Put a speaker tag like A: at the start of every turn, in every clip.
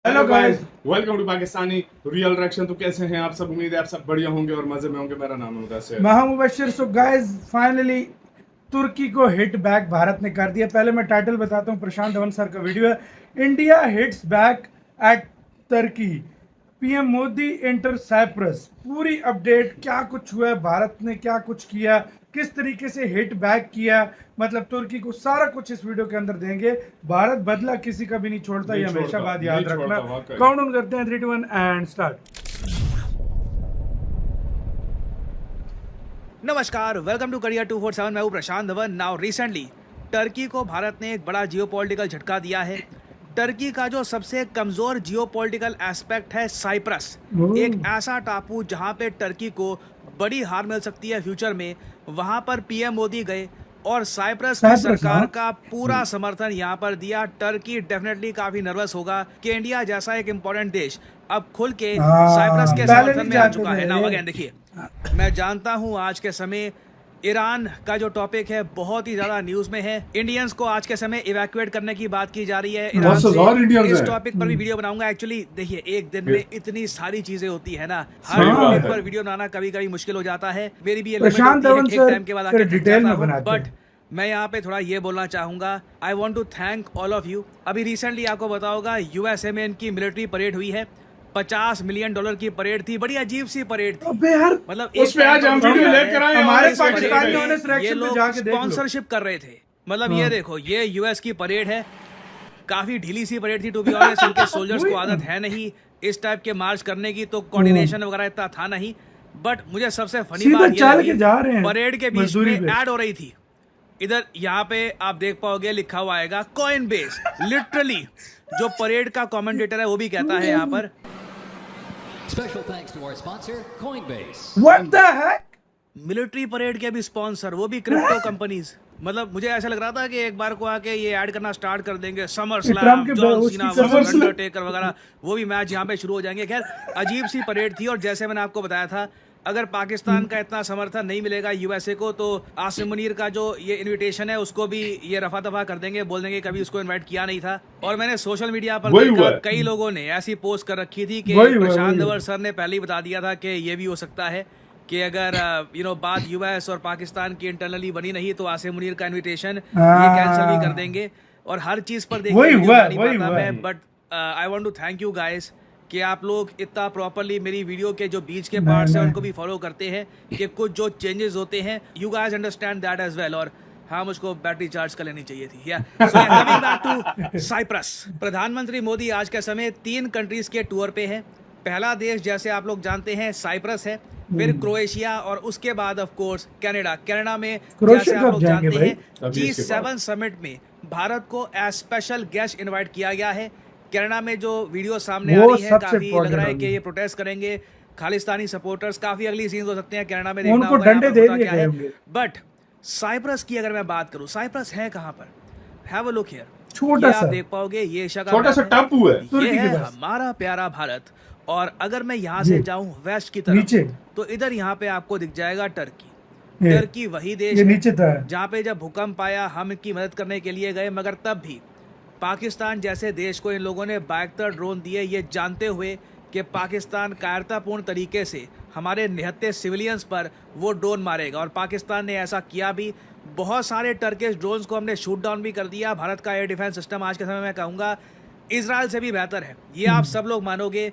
A: Hello guys, welcome to Pakistani real reaction. तो कैसे हैं आप सब? उम्मीद है आप सब बढ़िया होंगे और मजे में होंगे। मेरा नाम है मुदस्सिर।
B: मैं हूं मुबशिर। सो गाइस, फाइनली तुर्की को हिट बैक भारत ने कर दिया। पहले मैं टाइटल बताता हूं, प्रशांत धवन सर का वीडियो है। India hits back at Turkey, PM Modi enter Cyprus. पूरी अपडेट, क्या कुछ हुआ है, भारत ने क्या कुछ किया, किस तरीके से हिट बैक किया, मतलब तुर्की को, सारा कुछ इस वीडियो के अंदर देंगे। भारत बदला किसी का भी नहीं छोड़ता, ये हमेशा बात याद रखना। काउंटडाउन करते हैं 3 2 1 एंड स्टार्ट।
C: नमस्कार, वेलकम टू करियर 247। मैं हूं Prashant Dhawan. Now recently Turkey को भारत ने एक बड़ा जियोपॉलिटिकल झटका दिया है। टर्की का जो सबसे कमजोर जियोपॉलिटिकल एस्पेक्ट है साइप्रस, एक ऐसा टापू जहां पे टर्की को बड़ी हार मिल सकती है फ्यूचर में। वहां पर पीएम मोदी गए और साइप्रस की सरकार का पूरा समर्थन यहां पर दिया। टर्की डेफिनेटली काफी नर्वस होगा कि इंडिया जैसा एक इंपॉर्टेंट देश अब खुल के साइप्रस के समर्थन में आ चुका है। नाउ अगेन देखिए, मैं जानता हूं आज के समय ईरान का जो टॉपिक है बहुत ही ज्यादा न्यूज में है। इंडियंस को आज के समय इवैक्यूएट करने की बात की जा रही है ईरान से। इस टॉपिक पर भी वीडियो बनाऊंगा। एक्चुअली देखिए, एक दिन में इतनी सारी चीजें होती है ना, हर टॉपिक पर वीडियो बनाना कभी कभी मुश्किल हो जाता है। मेरी भी एक टाइम के बाद आके डिटेल में बनाता हूं, बट मैं यहाँ पे थोड़ा ये बोलना चाहूंगा, I want to thank all of you. अभी रिसेंटली आपको बताओगा यूएसए में इनकी मिलिट्री परेड हुई है। $50 मिलियन की परेड थी। बड़ी अजीब सी परेड थी। मतलब
A: उस पे आज हम वीडियो लेकर आए।
B: हमारे पाकिस्तानियों ने
C: ये लोग स्पॉन्सरशिप कर रहे थे। मतलब ये देखो, ये यूएस की परेड है। काफी ढीली सी परेड थी टू बी ऑनेस्ट। इनके सोल्जर्स को आदत है नहीं इस टाइप के मार्च करने की, तो कोऑर्डिनेशन वगैरह इतना था नहीं। बट मुझे सबसे फनी बात ये लगी, परेड के बीच में ऐड हो रही थी। इधर यहाँ पे आप देख पाओगे, लिखा हुआ आएगा कॉइन बेस। लिटरली जो परेड का कमेंटेटर है वो भी कहता है यहाँ पर,
D: Special thanks to our sponsor, Coinbase.
B: What the heck?
C: Military parade के भी स्पॉन्सर, वो भी क्रिप्टो कंपनीज। मतलब मुझे ऐसा लग रहा था कि एक बार को आके ये ऐड करना स्टार्ट कर देंगे। Summer slam, John Cena versus Undertaker वगैरह, वो भी मैच यहाँ पे शुरू हो जाएंगे। खैर, अजीब सी परेड थी। और जैसे मैंने आपको बताया था, अगर पाकिस्तान का इतना समर्थन नहीं मिलेगा यूएसए को, तो आसिम मुनीर का जो ये इनविटेशन है उसको भी ये रफा दफा कर देंगे, बोल देंगे कभी उसको इनवाइट किया नहीं था। और मैंने सोशल मीडिया पर देखा, कई लोगों ने ऐसी पोस्ट कर रखी थी कि प्रशांत धवन सर ने पहले ही बता दिया था कि ये भी हो सकता है कि अगर बात यूएस और पाकिस्तान की इंटरनली बनी नहीं तो आसिम मुनीर का इन्विटेशन ये कैंसिल भी कर देंगे। और हर चीज पर देखिए, but I want to thank you guys कि आप लोग इतना प्रॉपरली मेरी वीडियो के जो बीच के पार्ट्स हैं उनको भी फॉलो करते हैं, कि कुछ जो चेंजेस होते हैं you guys understand that as well. और हाँ, मुझको बैटरी चार्ज कर लेनी चाहिए थी। कमिंग बैक टू साइप्रस, प्रधानमंत्री मोदी आज के समय 3 कंट्रीज के टूर पे हैं। पहला देश, जैसे आप लोग जानते हैं, साइप्रस है, फिर क्रोएशिया, और उसके बाद ऑफ कोर्स कनाडा। कनाडा में जैसे आप लोग जानते हैं G7 समिट में भारत को एज स्पेशल गेस्ट इनवाइट किया गया है। कनाडा में जो वीडियो सामने आ रही है, काफी लग रहा है कि ये प्रोटेस्ट करेंगे खालिस्तानी सपोर्टर्स। काफी अगली सीन्स हो सकते हैं कनाडा में, देखना होगा यहाँ पर होता क्या है। बट साइप्रस की अगर मैं बात करूं, साइप्रस है कहां पर? हैव अ लुक हियर, छोटा सा आप देख पाओगे, ये छोटा सा टापू है। ये है हमारा प्यारा भारत। और अगर मैं यहाँ से जाऊं वेस्ट की तरफ, तो इधर यहाँ पे आपको दिख जाएगा टर्की। टर्की वही देश है जहाँ पे जब भूकंप आया हम इनकी मदद करने के लिए गए, मगर तब भी पाकिस्तान जैसे देश को इन लोगों ने 72 ड्रोन दिए, ये जानते हुए कि पाकिस्तान कायरतापूर्ण तरीके से हमारे निहत्थे सिविलियंस पर वो ड्रोन मारेगा। और पाकिस्तान ने ऐसा किया भी। बहुत सारे टर्किश ड्रोन्स को हमने शूट डाउन भी कर दिया। भारत का एयर डिफेंस सिस्टम आज के समय में कहूँगा इजराइल से भी बेहतर है, ये आप सब लोग मानोगे।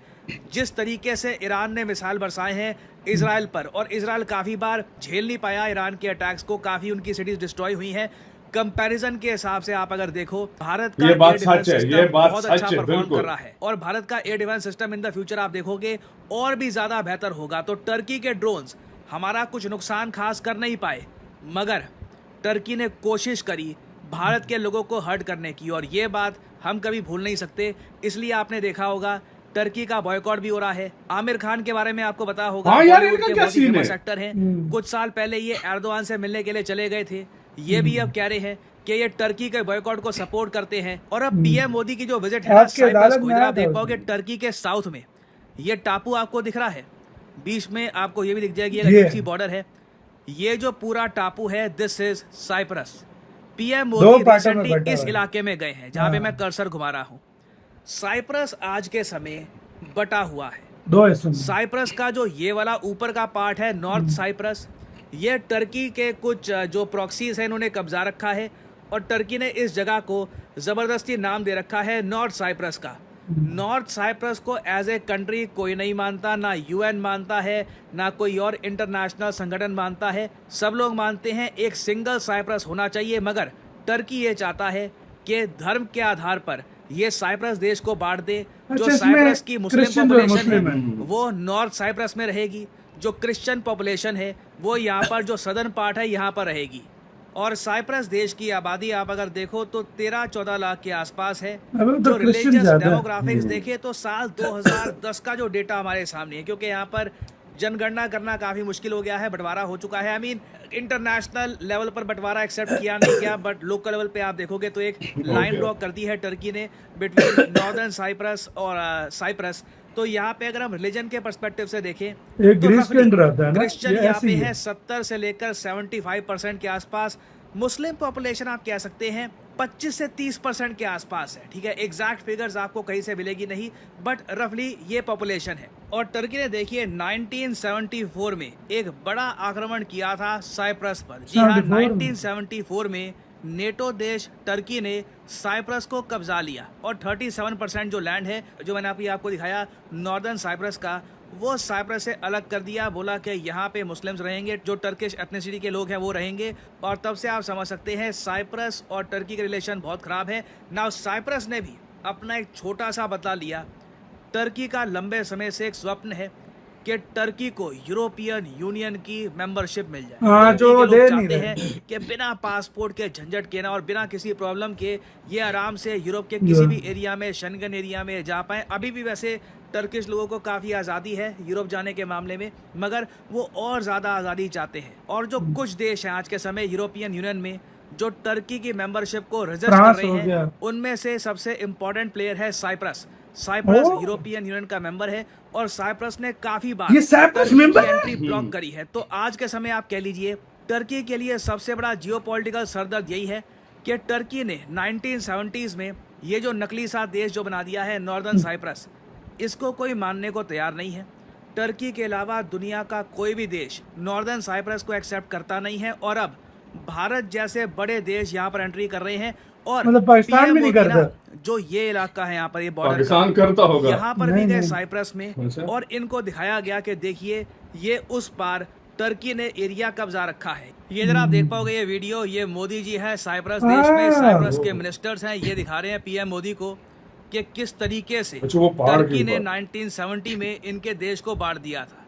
C: जिस तरीके से ईरान ने मिसाइल बरसाए हैं इजराइल पर, और इजराइल काफ़ी बार झेल नहीं पाया ईरान के अटैक्स को, काफ़ी उनकी सिटीज डिस्ट्रॉय हुई हैं। कंपैरिजन के हिसाब से आप अगर देखो, भारत का एयर डिफेंस सिस्टम बहुत अच्छा परफॉर्म कर रहा है, और भारत का air defence system in the future आप देखोगे और भी ज्यादा बेहतर होगा। तो टर्की के ड्रोन्स हमारा कुछ नुकसान खास कर नहीं पाए, मगर टर्की ने कोशिश करी भारत के लोगों को हर्ट करने की, और ये बात हम कभी भूल नहीं सकते। इसलिए आपने देखा होगा टर्की का बॉयकॉट भी हो रहा है। आमिर खान के बारे में आपको पता होगा, फेमस एक्टर हैं। कुछ साल पहले ये एर्दोआन से मिलने के लिए चले गए थे। ये भी अब कह रहे हैं कि ये टर्की के बॉयकॉट को सपोर्ट करते हैं। और अब पीएम मोदी की जो विजिट है ना साइप्रस को, इधर आप देख पाओगे टर्की के साउथ में ये टापू आपको दिख रहा है, बीच में आपको ये भी दिख जाएगी एक सी बॉर्डर है। ये जो पूरा टापू है, this is Cyprus. PM Modi recently इस इलाके में गए हैं जहां पे मैं कर्सर घुमा रहा हूं। साइप्रस आज के समय बटा हुआ है।
B: दो हिस्सों में।
C: साइप्रस का जो ये वाला ऊपर का पार्ट है नॉर्थ साइप्रस, ये टर्की के कुछ जो प्रॉक्सीज हैं इन्होंने कब्जा रखा है और टर्की ने इस जगह को ज़बरदस्ती नाम दे रखा है नॉर्थ साइप्रस का। नॉर्थ साइप्रस को एज ए कंट्री कोई नहीं मानता, ना यूएन मानता है, ना कोई और इंटरनेशनल संगठन मानता है। सब लोग मानते हैं एक सिंगल साइप्रस होना चाहिए, मगर टर्की ये चाहता है कि धर्म के आधार पर ये साइप्रस देश को बांट दे। जो
B: अच्छा, इसमें
C: साइप्रस की मुस्लिम
B: क्रिश्चियन और
C: पॉपुलेशन
B: मुस्लिम
C: है वो नॉर्थ साइप्रस में रहेगी, जो क्रिश्चियन पॉपुलेशन है वो यहाँ पर जो सदर्न पार्ट है यहाँ पर रहेगी। और साइप्रस देश की आबादी आप अगर देखो तो 13-14 लाख के आसपास है।
B: अबे तो
C: जो
B: क्रिश्चियन
C: रिलीजियस
B: ज्यादा है।
C: डेमोग्राफिक्स देखे तो साल 2010 का जो डेटा हमारे सामने है, क्योंकि यहाँ पर जनगणना करना काफ़ी मुश्किल हो गया है, बंटवारा हो चुका है। आई मीन इंटरनेशनल लेवल पर बंटवारा एक्सेप्ट किया नहीं गया, बट लोकल लेवल पे आप देखोगे तो एक लाइन ड्रॉ कर दी है टर्की ने बिटवीन नॉर्दर्न साइप्रस और साइप्रस। तो यहाँ पे अगर हम रिलीजन के पर्सपेक्टिव से देखें
B: एक
C: तो
B: ग्रीस के अंडर आता है ना,
C: क्रिश्चियन
B: ये
C: यहाँ
B: ऐसे
C: पे
B: ही
C: है 70 से लेकर 75% के आसपास। मुस्लिम पॉपुलेशन आप कह सकते हैं 25 से 30% के आसपास है। ठीक है, एग्जैक्ट फिगर्स आपको कहीं से मिलेगी नहीं, बट रफली ये पॉपुलेशन है। और टर्की ने देखिए 1974 में एक बड़ा आक्रमण किया था साइप्रस पर। जी हाँ, 1974 में नेटो देश टर्की ने साइप्रस को कब्जा लिया और 37% जो लैंड है, जो मैंने आपको दिखाया नॉर्दर्न साइप्रस का, वो साइप्रस से अलग कर दिया। बोला कि यहाँ पे मुस्लिम्स रहेंगे, जो टर्किश एथनिसिटी के लोग हैं वो रहेंगे। और तब से आप समझ सकते हैं साइप्रस और टर्की के रिलेशन बहुत ख़राब है। नाउ साइप्रस ने भी अपना एक छोटा सा बदला लिया। टर्की का लंबे समय से एक स्वप्न है कि टर्की को यूरोपियन यूनियन की मेंबरशिप मिल जाए।
B: हाँ,
C: टर्की
B: जो
C: के लोग
B: दे नहीं
C: चाहते
B: रहे।
C: हैं कि बिना पासपोर्ट के झंझट के ना और बिना किसी प्रॉब्लम के ये आराम से यूरोप के किसी भी एरिया में, शेंगन एरिया में जा पाएं। अभी भी वैसे टर्किश लोगों को काफ़ी आज़ादी है यूरोप जाने के मामले में, मगर वो और ज़्यादा आज़ादी चाहते हैं। और जो कुछ देश हैं आज के समय यूरोपियन यूनियन में जो टर्की की मेंबरशिप को रिजेक्ट कर
B: फ्रांस
C: रहे
B: हो
C: हैं,
B: गया।
C: उनमें से सबसे इम्पोर्टेंट प्लेयर है साइप्रस। साइप्रस
B: ओह।
C: यूरोपियन यूनियन का मेंबर है और साइप्रस ने काफी बार
B: ये साइप्रस
C: टर्की
B: मेंबर
C: की
B: है?
C: एंट्री ब्लॉक करी है। तो आज के समय आप कह लीजिए टर्की के लिए सबसे बड़ा जियोपॉलिटिकल सरदर्द यही है कि टर्की ने 1970s में ये जो नकली सा देश जो बना दिया है नॉर्दर्न साइप्रस, इसको कोई मानने को तैयार नहीं है। टर्की के अलावा दुनिया का कोई भी देश नॉर्दर्न साइप्रस को एक्सेप्ट करता नहीं है। और अब भारत जैसे बड़े देश यहाँ पर एंट्री कर रहे हैं और
B: मतलब पाकिस्तान
C: PM
B: भी नहीं
C: मोदी ना,
B: करता।
C: जो ये इलाका है यहाँ पर, ये बॉर्डर
A: पाकिस्तान करता होगा।
C: यहाँ पर भी
B: नहीं,
C: गए
B: नहीं।
C: साइप्रस में
A: अच्छा।
C: और इनको दिखाया गया कि देखिए ये उस पार टर्की ने एरिया कब्जा रखा है। ये जरा आप देख पाओगे ये वीडियो, ये मोदी जी है साइप्रस देश में, साइप्रस के मिनिस्टर्स हैं, ये दिखा रहे हैं पीएम मोदी को कि किस तरीके से
A: अच्छा, वो पहाड़
C: टर्की
A: के
C: ने
A: ऊपर।
C: 1970 में इनके देश को बांट दिया था।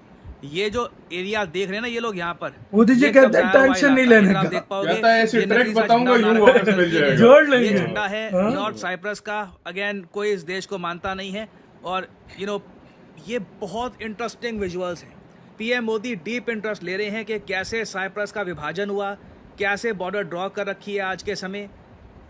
C: ये जो एरिया देख रहे हैं ना ये लोग यहाँ पर,
B: मोदी जी
C: ये
B: कहते
C: कब्जा
B: हैं
C: हुआ
B: टेंशन नहीं
C: इलाका है।
B: लेने
C: आप
B: का।
C: देख पाओगे
A: कहता है ऐसे
C: ये
A: ट्रैक
C: नकली सा
A: बताऊंगा,
C: झंडा
A: यूं
C: बना
A: वापस
C: रखा है
A: मिल
C: टर्की ने।
A: जाएगा।
B: जोड़ लेंगे।
C: ये झंडा है
B: हाँ।
C: नॉर्थ साइप्रस का। अगेन कोई इस देश को मानता नहीं है। और ये बहुत इंटरेस्टिंग विजुअल्स हैं। पीएम मोदी डीप इंटरेस्ट ले रहे हैं कि कैसे साइप्रस का विभाजन हुआ, कैसे बॉर्डर ड्रॉ कर रखी है आज के समय।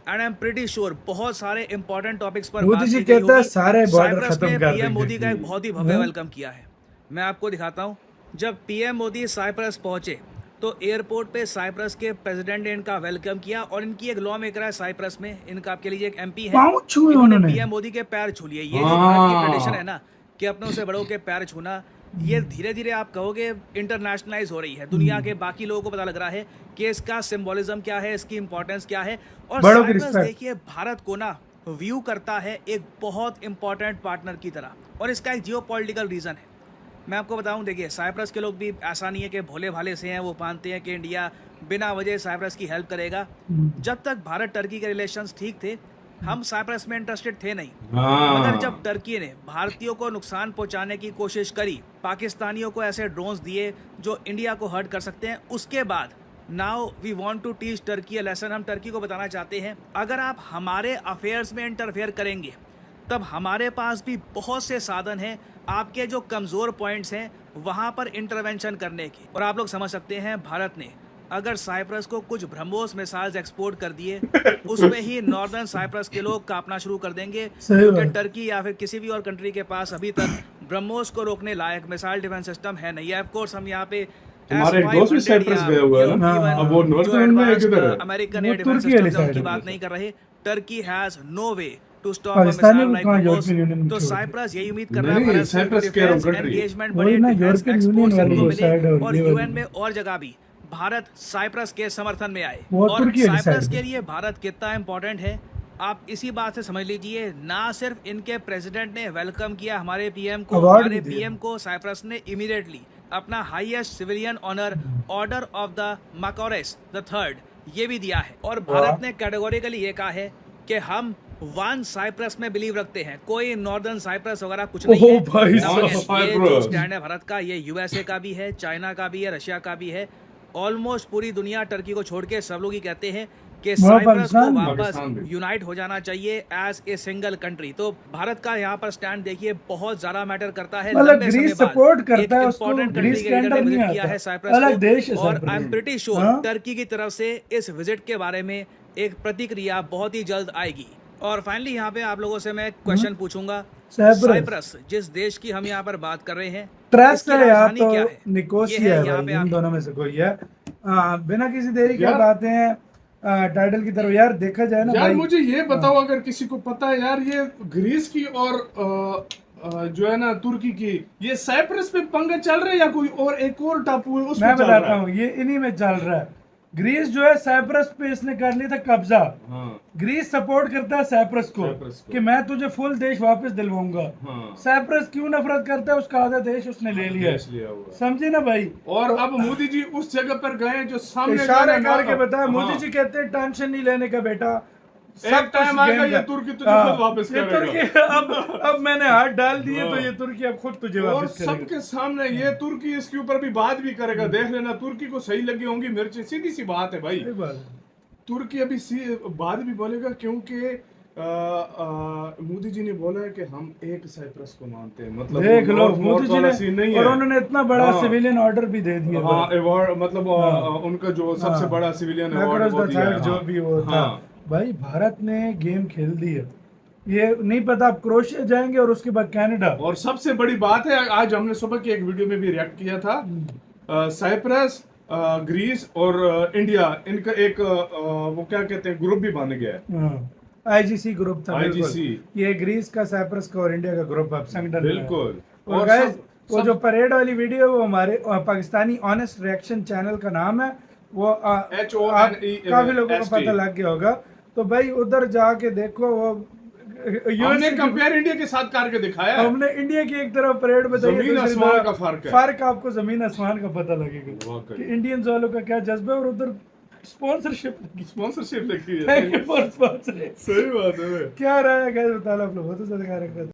C: And I am pretty sure बहुत सारे इंपॉर्टेंट टॉपिक्स पर
B: मोदी
C: बात
B: जी
C: की गई
B: कहता है
C: होगी।
B: सारे border
C: साइप्रस
B: खत्म
C: में
B: कर
C: पीएम
B: देंगे।
C: मोदी का एक बहुत ही भव्य
B: हाँ।
C: वेलकम किया है। मैं आपको दिखाता हूँ। जब पीएम मोदी साइप्रस पहुंचे तो एयरपोर्ट पे साइप्रस के प्रेसिडेंट ने इनका वेलकम किया। और इनकी एक लॉ मेकर है साइप्रस में, इनका आपके लिए एक एमपी है,
B: पाँव छुए
C: इन्होंने
B: उन्होंने।
C: पीएम मोदी के पैर छू लिए। ये जो भारत की ट्रेडिशन है ना कि अपनों से बड़ों के पैर छूना, ये धीरे धीरे आप कहोगे इंटरनेशनलाइज हो रही है। दुनिया के बाकी लोगों को पता लग रहा है कि इसका सिंबोलिज्म क्या है, इसकी इंपॉर्टेंस क्या है। और
B: बड़ों की
C: साइप्रस
B: रिस्पेक्ट।
C: देखिए भारत को ना व्यू करता है एक बहुत इंपॉर्टेंट पार्टनर की तरह, और इसका एक जियोपॉलिटिकल रीजन है। मैं आपको बताऊं, देखिए साइप्रस के लोग भी ऐसा नहीं है कि भोले भाले से हैं, वो मानते हैं कि इंडिया बिना वजह साइप्रस की हेल्प करेगा। जब तक भारत टर्की के रिलेशंस ठीक थे हम साइप्रस में इंटरेस्टेड थे नहीं।
A: हाँ।
C: मगर जब टर्की ने भारतीयों को नुकसान पहुंचाने की कोशिश करी, पाकिस्तानियों को ऐसे ड्रोन्स दिए जो इंडिया को हर्ट कर सकते हैं, उसके बाद now we want to teach Turkey a lesson. हम टर्की को बताना चाहते हैं अगर आप हमारे अफेयर्स में इंटरफेयर करेंगे तब हमारे पास भी बहुत से साधन हैं आपके जो कमज़ोर पॉइंट्स हैं वहाँ पर इंटरवेंशन करने के। और आप लोग समझ सकते हैं भारत ने अगर साइप्रस को कुछ ब्रह्मोस मिसाइल्स एक्सपोर्ट कर दिए उसमें ही नॉर्दर्न साइप्रस के लोग कांपना शुरू कर देंगे,
B: सही
C: क्योंकि
B: बात।
C: टर्की या फिर किसी भी और कंट्री के पास अभी तक ब्रह्मोस को रोकने लायक मिसाइल डिफेंस सिस्टम है नहीं है। ऑफ कोर्स हम यहाँ पे
A: तुम्हारे एक दोस्त भी साइप्रस गया हुआ है ना?
B: हाँ।
A: अब वो नॉर्थ में है किधर है?
C: अमेरिकन
B: वो
C: एयर डिफेंस
B: तुर्की वाली
C: सिस्टम
B: साइड
C: की
B: है।
C: बात नहीं कर रहे। Turkey has no way to stop a
B: Pakistani
C: missile
B: को
C: like
B: कहाँ
C: Brahmos।
B: यूरोपियन यूनियन
C: तो
B: छोड़
C: साइप्रस यही उम्मीद कर रहा है
A: नहीं,
C: भारत से
A: साइप्रस कह रहा हूँ
C: डिफेंस
A: country।
C: एंगेजमेंट
B: वही
C: बढ़े,
B: ना,
C: डिफेंस
B: यूरोपियन
C: एक्सपोर्ट्स
B: यूनियन
C: इनको
B: वाली
C: मिले
B: साइड और
C: और
B: ये वाली।
C: यूएन में और जगह भी भारत साइप्रस के समर्थन में आए।
B: वो
C: और
B: तुर्की वाली
C: साइप्रस
B: साइड
C: के
B: पे।
C: लिए भारत कितना इम्पोर्टेंट है आप इसी बात से समझ लीजिए। ना सिर्फ इनके प्रेसिडेंट ने वेलकम किया हमारे पीएम को,
B: अवार्ड
C: हमारे
B: भी दिया।
C: पीएम को साइप्रस ने इमीडिएटली अपना highest civilian honour order of the Makarios the third ये भी दिया है। और भारत ने कैटेगोरिकली ये कहा है कि हम वन साइप्रस में बिलीव रखते हैं, कोई नॉर्दर्न साइप्रस वगैरह कुछ नहीं
B: ओह
C: है।
B: भाई
C: Now
A: साहब।
C: again, ये जो
A: साइप्रस।
C: स्टैंड है भारत का, ये यूएसए का भी है, चाइना का भी है, रशिया का भी है। ऑलमोस्ट पूरी दुनिया टर्की को छोड़ के सब लोग ही कहते हैं कि साइप्रस को
B: पाकिस्तान भी।
C: वापस
A: पाकिस्तान भी।
C: यूनाइट हो जाना चाहिए एज ए सिंगल कंट्री। तो भारत का यहाँ पर स्टैंड देखिए बहुत ज्यादा मैटर करता है।
B: मतलब
C: लंबे समय
B: ग्रीस
C: बाद
B: सपोर्ट
C: एक
B: करता है उसको,
C: important country
B: ग्रीस
C: के
B: के
C: leader ने
B: अंडर नहीं
C: visit किया
B: आता।
C: है साइप्रस
B: अलग
C: को।
B: देश है
C: और
B: Cyprus.
C: I am pretty sure
B: हाँ?
C: टर्की की तरफ से इस विजिट के बारे में एक प्रतिक्रिया बहुत ही जल्द आएगी। और फाइनली यहाँ पे आप लोगों से मैं क्वेश्चन पूछूंगा, साइप्रस जिस देश की हम यहाँ पर बात कर रहे हैं,
B: ट्रस्ट
C: इसकी
B: है या
C: राजधानी
B: तो
C: क्या है?
B: निकोसिया
C: ये
B: है
C: यहाँ
B: भाई,
C: पे
B: इन
C: आप
B: दोनों में से कोई है। बिना किसी देरी के
A: यार-
B: बातें हैं टाइटल की तरफ। यार देखा जाए ना
A: यार
B: भाई,
A: मुझे ये बताओ अगर किसी को पता है यार, ये ग्रीस की और जो है ना तुर्की की, ये साइप्रस पे पंगा चल रहा है या कोई और एक और टापू है उसमें
B: मैं
A: चल रहा
B: बताता
A: है?
B: हूँ, ये इन्हीं में चल रहा है। ग्रीस जो है साइप्रस पे इसने कर लिया था कब्जा।
A: हाँ
B: ग्रीस सपोर्ट करता है साइप्रस को
A: साइप्रस को।
B: कि मैं तुझे फुल देश वापस दिलवाऊंगा।
A: हाँ
B: साइप्रस क्यों नफरत करता है, उसका आधा देश उसने ले लिया है।
A: देश लिया हुआ है।
B: समझे ना भाई,
A: और अब मोदी जी उस जगह पर गए जो सामने
B: इशारे
A: गए ना-
B: करके बताया।
A: हाँ।
B: मोदी जी कहते हैं टेंशन नहीं लेने का बेटा,
A: एक टाइम आएगा ये तुर्की तुझे खुद वापस
B: ये
A: करेगा।
B: तुर्की अब मैंने हाथ डाल दिए तो
A: हाँ।
B: ये तुर्की अब खुद तुझे
A: और
B: वापस करेगा।
A: सबके सामने ये तुर्की इसके ऊपर भी बात भी करेगा, देख लेना। तुर्की को सही लगी होंगी मिर्ची, सीधी सी बात है भाई।
B: सही बात है।
A: तुर्की अभी बात भी बोलेगा क्योंकि मोदी जी ने बोला है कि हम एक साइप्रस को मानते हैं। मतलब
B: देख लो
A: नॉर्थ
B: मोदी जी
A: वाला सीन
B: ने,
A: नहीं
B: और
A: है।
B: उन्होंने इतना बड़ा
A: हाँ।
B: सिविलियन ऑर्डर भी दे दिया।
A: हाँ अवार्ड, मतलब उनका जो सबसे
B: हाँ।
A: बड़ा सिविलियन
B: मैकोरस
A: अवार्ड वो
B: द
A: दिया है।
B: थर्ड जो
A: हाँ।
B: भी वो था।
A: हाँ।
B: भाई भारत ने गेम खेल दी है, ये नहीं पता आप क्रोएशिया जाएंगे और उसके बाद कनाडा।
A: और सबसे बड़ी बात है, आज हमने सुबह की एक वीडियो में भी रिएक्ट किया था, साइप्रस, ग्रीस और इंडिया, इनका एक वो क्या कहते हैं ग्रुप भी बन गया है।
B: आईजीसी ग्रुप था।
A: IGC।
B: बिल्कुल। ये ग्रीस का, साइप्रस का और इंडिया का ग्रुप अब संगठन में है।
A: बिल्कुल।
B: और
A: और
B: गाइस
A: सब-
B: वो
A: सब-
B: जो परेड वाली वीडियो है वो हमारे पाकिस्तानी ऑनेस्ट रिएक्शन चैनल का नाम है। वो
A: HONEST।
B: काफी लोगों को पता लग गया होगा। तो भाई उधर जाके देखो, वो
A: हमने कंपेयर इंडिया के साथ करके दिखाया है।
B: हमने इंडिया की एक तरफ परेड बताई है,
A: जमीन
B: दूसरी
A: आसमान
B: तरफ
A: का फर्क है।
B: फर्क आपको जमीन आसमान का पता लगेगा
A: वाकई।
B: कि इंडियंस वालों का क्या जज्बा है। और उधर स्पॉन्सरशिप
A: स्पॉन्सरशिप लिखी है।
B: Thank you for sponsoring.
A: सही बात है।
B: क्या रहा है गाइस, बता लो आप लोग बहुत ज्यादा खा रखा है।